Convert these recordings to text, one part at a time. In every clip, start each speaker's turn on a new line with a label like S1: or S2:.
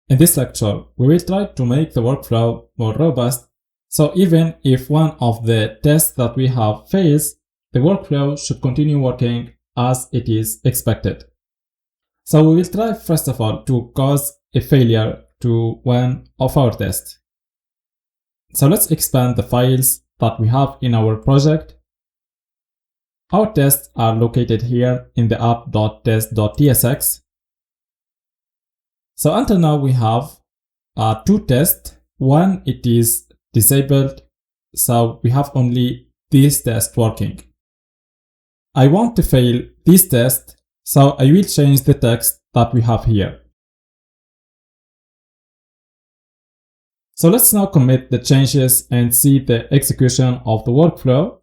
S1: In this lecture, we will try to make the workflow more robust, so even if one of the tests that we have fails, the workflow should continue working as it is expected. So we will try first of all to cause a failure to one of our tests. So let's expand the files that we have in our project. Our tests are located here in the app.test.tsx. So until now we have two tests. One, it is disabled, so we have only this test working. I want to fail this test, so I will change the text that we have here. So let's now commit the changes and see the execution of the workflow.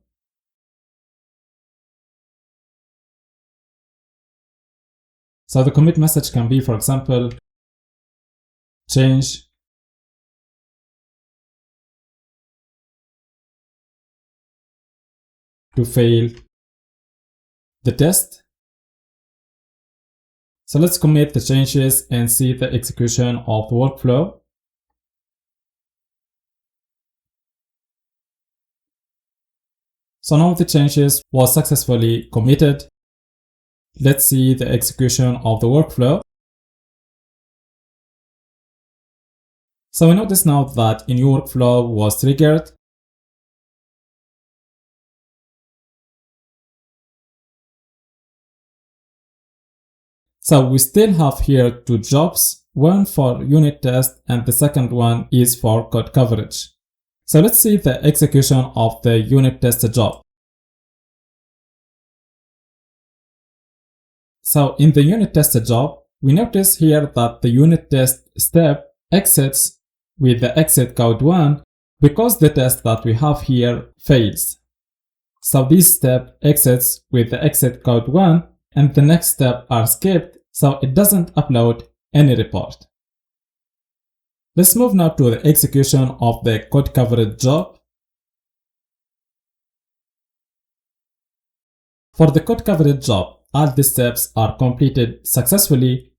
S1: So the commit message can be, for example, change to fail the test. So let's commit the changes and see the execution of the workflow. So now the changes was successfully committed. Let's see the execution of the workflow. So we notice now that a new workflow was triggered. So we still have here two jobs, one for unit test and the second one is for code coverage. So let's see the execution of the unit test job. So in the unit test job, we notice here that the unit test step exits with the exit code 1 because the test that we have here fails. So this step exits with the exit code 1 and the next step are skipped, so it doesn't upload any report. Let's move now to the execution of the code coverage job. For the code coverage job, all the steps are completed successfully,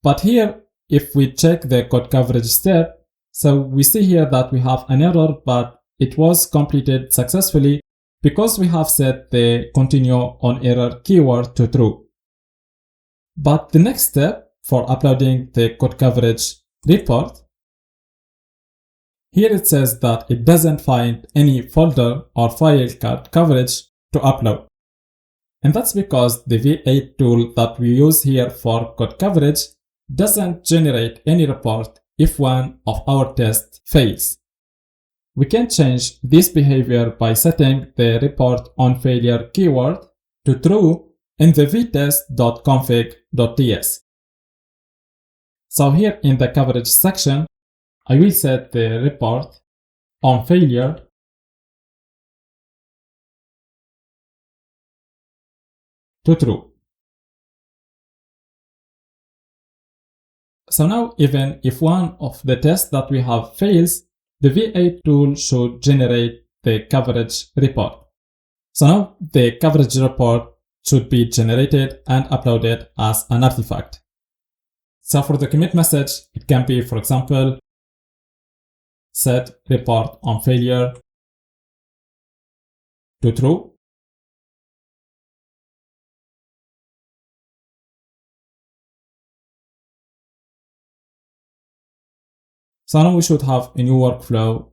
S1: but here if we check the code coverage step, so we see here that we have an error, but it was completed successfully because we have set the continue on error keyword to true. But the next step for uploading the code coverage report, here it says that it doesn't find any folder or file called coverage to upload. And that's because the V8 tool that we use here for code coverage doesn't generate any report if one of our tests fails. We can change this behavior by setting the report on failure keyword to true in the vtest.config.ts. So here in the coverage section, I will set the report on failure to true. So now even if one of the tests that we have fails, the V8 tool should generate the coverage report. So now the coverage report should be generated and uploaded as an artifact. So for the commit message, it can be, for example, set report on failure to true. So now we should have a new workflow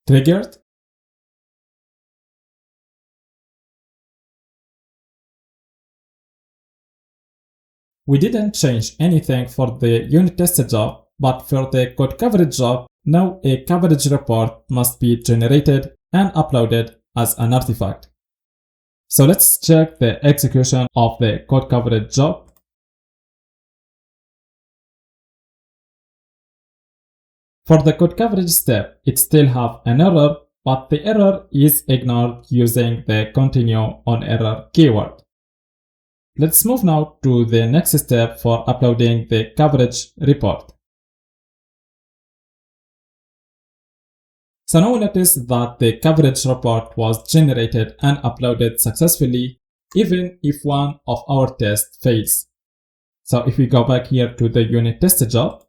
S1: triggered. We didn't change anything for the unit test job, but for the code coverage job, now a coverage report must be generated and uploaded as an artifact. So let's check the execution of the code coverage job. For the code coverage step, it still have an error, but the error is ignored using the continue on error keyword. Let's move now to the next step for uploading the coverage report. So now we notice that the coverage report was generated and uploaded successfully, even if one of our tests fails. So if we go back here to the unit test job,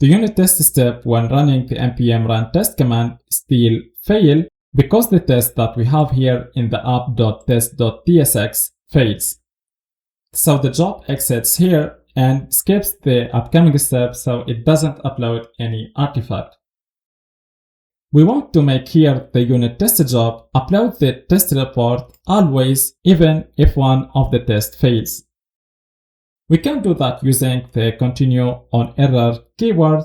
S1: the unit test step when running the npm run test command still fail because the test that we have here in the app.test.tsx fails. So the job exits here and skips the upcoming step so it doesn't upload any artifact. We want to make here the unit test job upload the test report always even if one of the tests fails. We can do that using the continue on error keyword,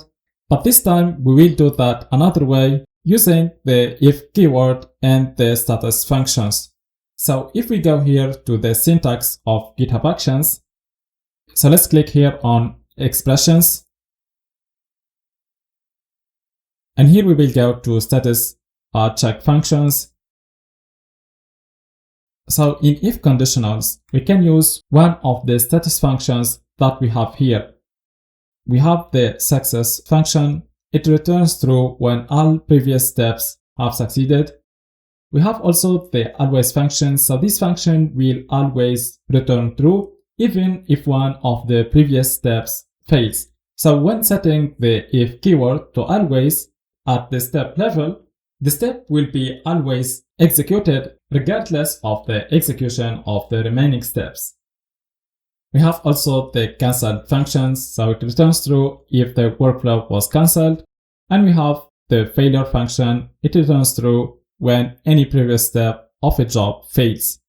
S1: but this time we will do that another way using the if keyword and the status functions. So if we go here to the syntax of GitHub Actions, so let's click here on expressions. And here we will go to status check functions. So in if conditionals, we can use one of the status functions that we have here. We have the success function. It returns true when all previous steps have succeeded. We have also the always function. So this function will always return true even if one of the previous steps fails. So when setting the if keyword to always at the step level, the step will be always executed regardless of the execution of the remaining steps. We have also the cancelled functions, so it returns true if the workflow was cancelled. And we have the failure function, it returns true when any previous step of a job fails.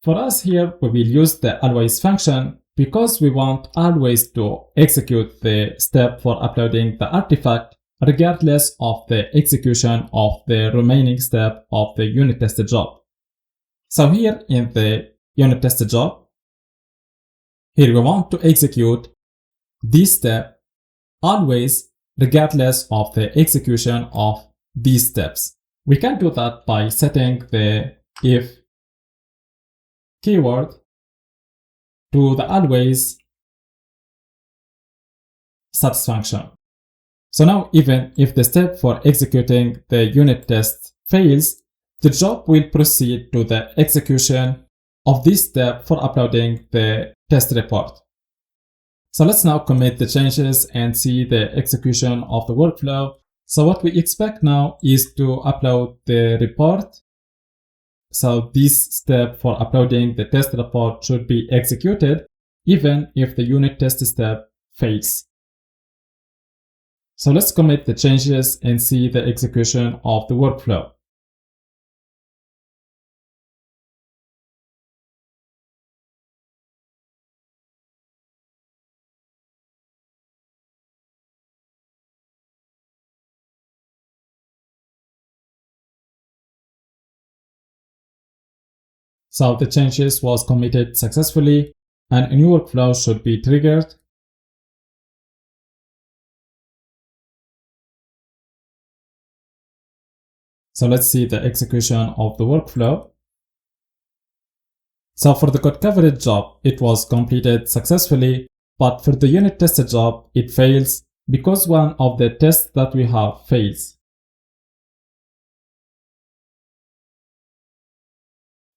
S1: For us here, we will use the always function because we want always to execute the step for uploading the artifact regardless of the execution of the remaining step of the unit test job. So here in the unit test job, here we want to execute this step always regardless of the execution of these steps. We can do that by setting the if keyword to the always status function. So now even if the step for executing the unit test fails, the job will proceed to the execution of this step for uploading the test report. So let's now commit the changes and see the execution of the workflow. So what we expect now is to upload the report. So this step for uploading the test report should be executed even if the unit test step fails. So let's commit the changes and see the execution of the workflow. So the changes was committed successfully and a new workflow should be triggered. So let's see the execution of the workflow. So for the code coverage job, it was completed successfully, but for the unit test job, it fails because one of the tests that we have fails.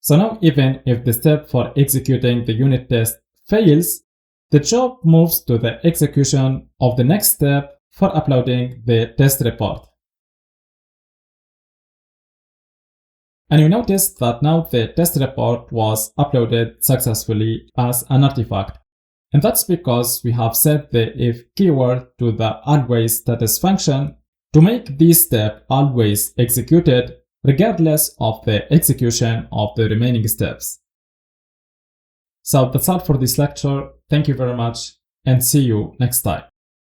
S1: So now even if the step for executing the unit test fails, the job moves to the execution of the next step for uploading the test report. And you notice that now the test report was uploaded successfully as an artifact. And that's because we have set the if keyword to the always status function to make this step always executed regardless of the execution of the remaining steps. So that's all for this lecture. Thank you very much and see you next time.